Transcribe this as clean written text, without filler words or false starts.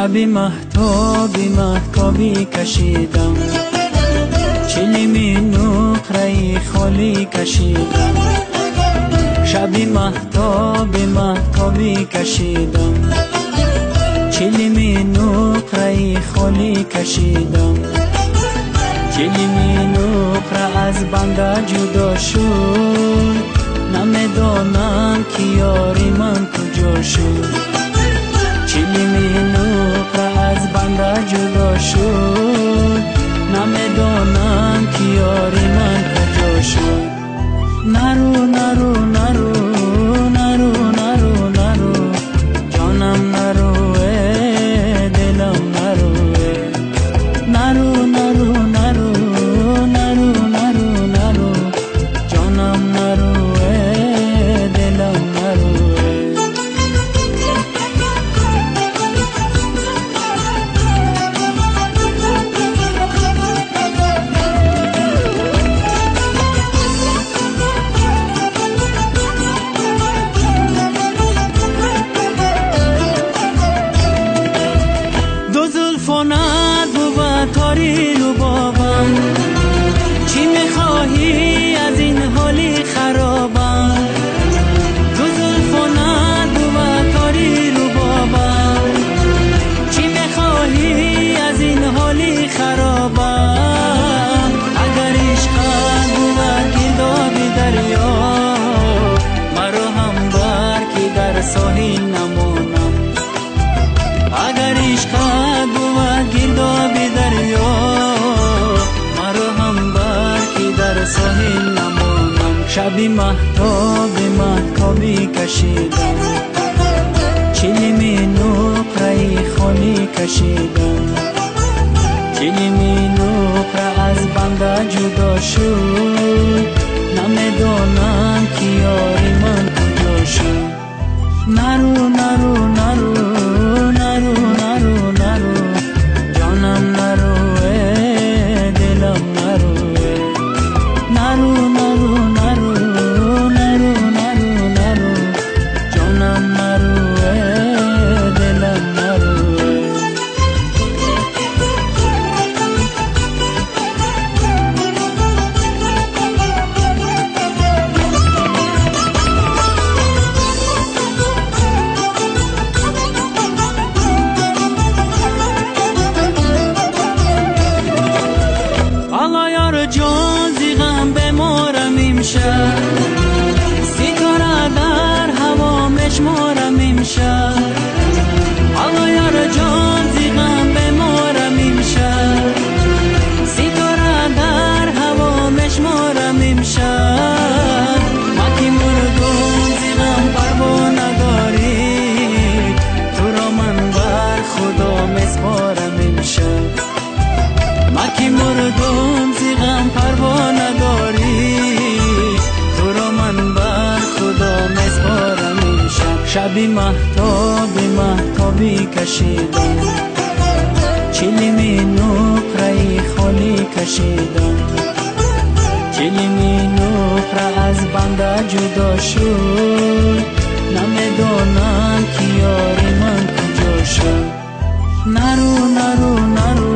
شبی مهتابی کشیدم، چلیمی نقره خالی کشیدم. شبی مهتابی کشیدم، چلیمی نقره خالی کشیدم. چلیمی نقره از بنده جدا شد، نمیدانم که یاری من کجا شد. چلیمی نقره از بنده جدا شد، نمیدانم که یاری من کجا شد. نرو نرو نرو نرو نرو نرو جانم، نرو دلم، نرو نرو نرو نرو نرو نرو نرو جانم، نرو دلم، نرو. تاری لبابم، چی میخواهی از این حالی خرابم؟ تو زلفانت و تاری لبابم، چی میخواهی از این حالی خرابم؟ اگر عشقت بود گردابی دریا، مرا هم بر که در ساحل نمانم. اگر عشقت بود گردابی دریا، مرا هم بر که در ساحل نمانم. شبی مهتابی کشیدم، چلیمی نقره خالی کشیدم. چلیمی نقره از بنده جدا شد، نمیدانم که یاری من کجا شد. نرو نرو نرو نرو نرو نرو جانم، نرو دلم، نرو نرو نرو نرو نرو نرو نرو جانم، نرو دلم، نرو. جان زیغم بمارم امشب، ستاره در هوا مشمارم امشب. آقا یار جان زیغم بمارم امشب، ستاره در هوا مشمارم امشب. ما که مردم زیغم پروا نداری، تو را من بر خدا مسپارم امشب. ما که مردم زیغم پروا نداری، تو را من بر خدا مسپارم امشب. شبی مهتابی کشیدم، چلیمی نقره خالی کشیدم. چلیمی نقره از بنده جدا شد، نمیدانم که یاری من کجا شد. نرو نرو نرو